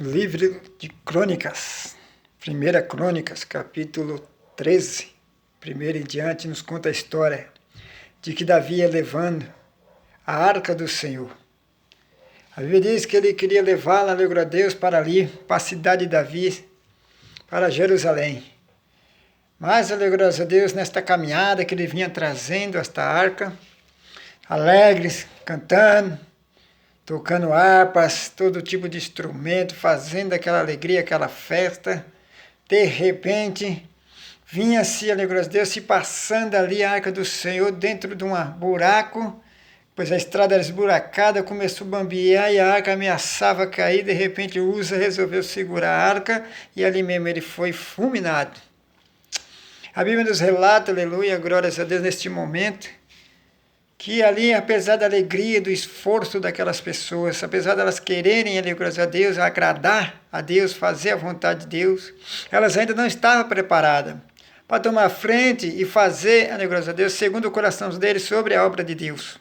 Livro de Crônicas, 1 Crônicas, capítulo 13, primeiro em diante, nos conta a história de que Davi ia levando a arca do Senhor. A Bíblia diz que ele queria levá-la, aleluia a Deus, para ali, para a cidade de Davi, para Jerusalém. Mas, aleluia a Deus, nesta caminhada que ele vinha trazendo esta arca, alegres, cantando, tocando harpas, todo tipo de instrumento, fazendo aquela alegria, aquela festa. De repente, vinha-se, aleluia a Deus, se passando ali a arca do Senhor dentro de um buraco, pois a estrada era esburacada, começou a bambear e a arca ameaçava cair. De repente, Uza resolveu segurar a arca e ali mesmo ele foi fulminado. A Bíblia nos relata, aleluia, glórias a Deus, neste momento, que ali, apesar da alegria, do esforço daquelas pessoas, apesar delas quererem, graças a Deus, agradar a Deus, fazer a vontade de Deus, elas ainda não estavam preparadas para tomar frente e fazer, graças a Deus, segundo o coração deles, sobre a obra de Deus.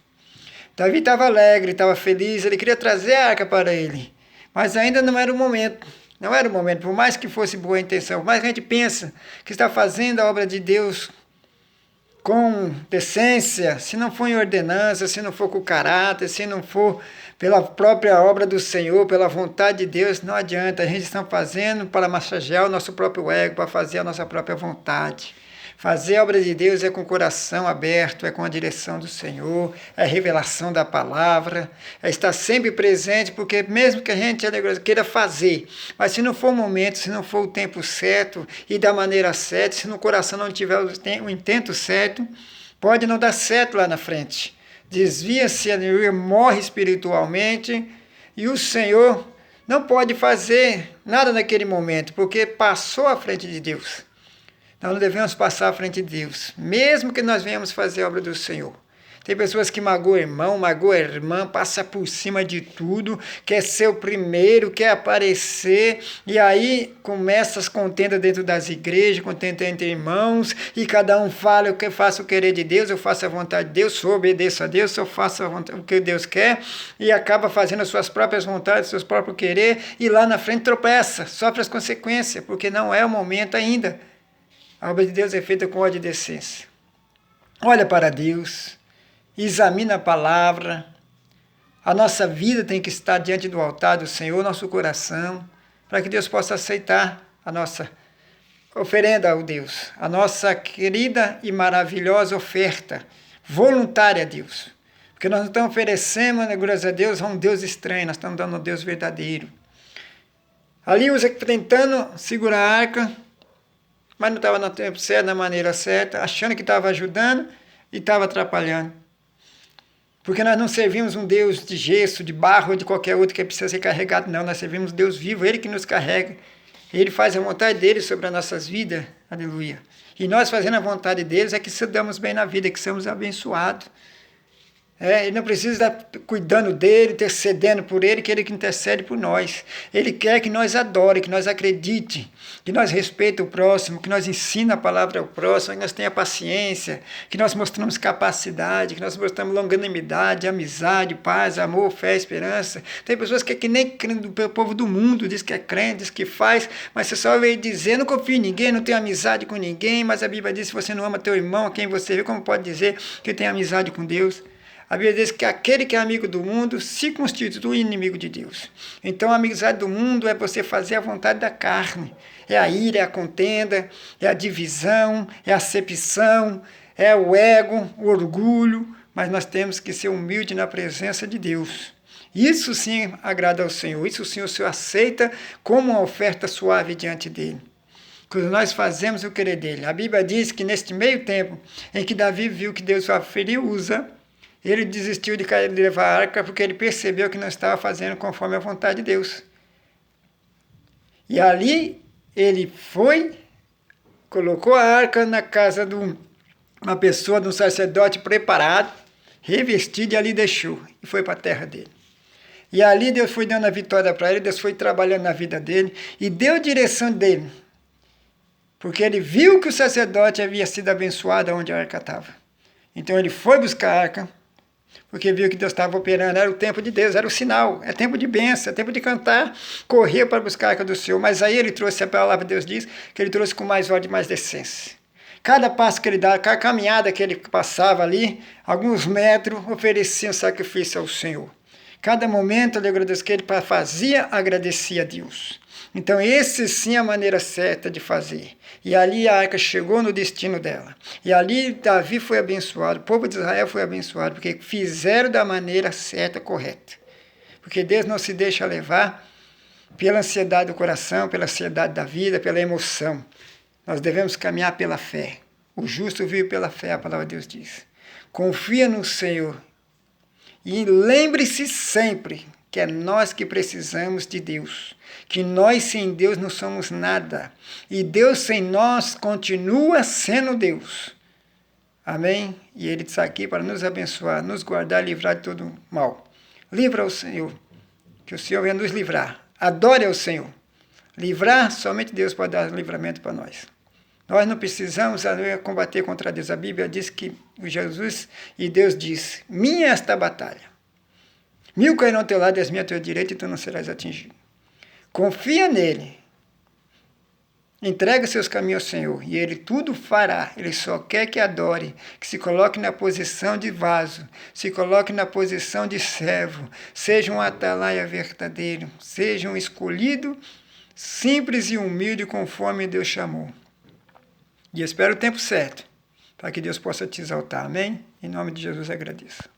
Davi estava alegre, estava feliz, ele queria trazer a arca para ele, mas ainda não era o momento. Não era o momento, por mais que fosse boa intenção, por mais que a gente pensa que está fazendo a obra de Deus com decência, se não for em ordenança, se não for com caráter, se não for pela própria obra do Senhor, pela vontade de Deus, não adianta. A gente está fazendo para massagear o nosso próprio ego, para fazer a nossa própria vontade. Fazer a obra de Deus é com o coração aberto, é com a direção do Senhor, é a revelação da palavra, é estar sempre presente, porque mesmo que a gente queira fazer, mas se não for o momento, se não for o tempo certo e da maneira certa, se no coração não tiver o intento certo, pode não dar certo lá na frente. Desvia-se, morre espiritualmente e o Senhor não pode fazer nada naquele momento, porque passou à frente de Deus. Nós não devemos passar à frente de Deus, mesmo que nós venhamos fazer a obra do Senhor. Tem pessoas que magoam o irmão, magoam a irmã, passa por cima de tudo, quer ser o primeiro, quer aparecer, e aí começa as contendas dentro das igrejas, contenda entre irmãos, e cada um fala: eu faço o querer de Deus, eu faço a vontade de Deus, eu obedeço a Deus, eu faço o que Deus quer, e acaba fazendo as suas próprias vontades, seus próprios querer, e lá na frente tropeça, sofre as consequências, porque não é o momento ainda. A obra de Deus é feita com ódio e decência. Olha para Deus, examina a palavra. A nossa vida tem que estar diante do altar do Senhor, nosso coração, para que Deus possa aceitar a nossa oferenda ao Deus, a nossa querida e maravilhosa oferta, voluntária a Deus. Porque nós não estamos oferecendo, graças a Deus, a um Deus estranho, nós estamos dando a um Deus verdadeiro. Ali Uza tentando segurar a arca, mas não estava no tempo certo, na maneira certa, achando que estava ajudando e estava atrapalhando. Porque nós não servimos um Deus de gesso, de barro ou de qualquer outro que precisa ser carregado, não. Nós servimos um Deus vivo, Ele que nos carrega. Ele faz a vontade dEle sobre as nossas vidas, aleluia. E nós fazendo a vontade deles é que se damos bem na vida, que somos abençoados. Ele não precisa estar cuidando dele, intercedendo por ele, que ele que intercede por nós. Ele quer que nós adore, que nós acredite, que nós respeite o próximo, que nós ensine a palavra ao próximo, que nós tenha paciência, que nós mostramos capacidade, que nós mostramos longanimidade, amizade, paz, amor, fé, esperança. Tem pessoas que é que nem o povo do mundo, diz que é crente, diz que faz, mas você só veio dizer: não confia em ninguém, não tem amizade com ninguém, mas a Bíblia diz: se você não ama teu irmão, a quem você vê, como pode dizer que tem amizade com Deus? A Bíblia diz que aquele que é amigo do mundo se constitui inimigo de Deus. Então a amizade do mundo é você fazer a vontade da carne. É a ira, é a contenda, é a divisão, é a acepção, é o ego, o orgulho. Mas nós temos que ser humildes na presença de Deus. Isso sim agrada ao Senhor, isso sim o Senhor aceita como uma oferta suave diante dele. Quando nós fazemos o querer dele. A Bíblia diz que neste meio tempo em que Davi viu que Deus feriu Uza, ele desistiu de levar a arca porque ele percebeu que não estava fazendo conforme a vontade de Deus. E ali ele foi, colocou a arca na casa de uma pessoa, de um sacerdote preparado, revestido, e ali deixou. E foi para a terra dele. E ali Deus foi dando a vitória para ele, Deus foi trabalhando na vida dele e deu direção dele. Porque ele viu que o sacerdote havia sido abençoado onde a arca estava. Então ele foi buscar a arca. Porque viu que Deus estava operando, era o tempo de Deus, era o sinal, é tempo de bênção, é tempo de cantar, correr para buscar a arca do Senhor. Mas aí ele trouxe, a palavra de Deus diz, que ele trouxe com mais ordem e mais decência. Cada passo que ele dava, cada caminhada que ele passava ali, alguns metros, oferecia um sacrifício ao Senhor. Cada momento ele agradeceu, que ele fazia, agradecia a Deus. Então, esse sim é a maneira certa de fazer. E ali a arca chegou no destino dela. E ali Davi foi abençoado, o povo de Israel foi abençoado, porque fizeram da maneira certa, correta. Porque Deus não se deixa levar pela ansiedade do coração, pela ansiedade da vida, pela emoção. Nós devemos caminhar pela fé. O justo vive pela fé, a palavra de Deus diz. Confia no Senhor. E lembre-se sempre que é nós que precisamos de Deus. Que nós sem Deus não somos nada. E Deus sem nós continua sendo Deus. Amém? E Ele está aqui para nos abençoar, nos guardar, livrar de todo mal. Livra o Senhor. Que o Senhor venha nos livrar. Adore ao Senhor. Livrar, somente Deus pode dar livramento para nós. Nós não precisamos combater contra Deus. A Bíblia diz que Jesus e Deus diz, minha é esta batalha. 1000 cairão ao teu lado, 10.000 à tua direita, e tu não serás atingido. Confia nele. Entrega seus caminhos ao Senhor, e Ele tudo fará. Ele só quer que adore, que se coloque na posição de vaso, se coloque na posição de servo, seja um atalaia verdadeiro, seja um escolhido, simples e humilde, conforme Deus chamou. E espero o tempo certo, para que Deus possa te exaltar. Amém? Em nome de Jesus agradeço.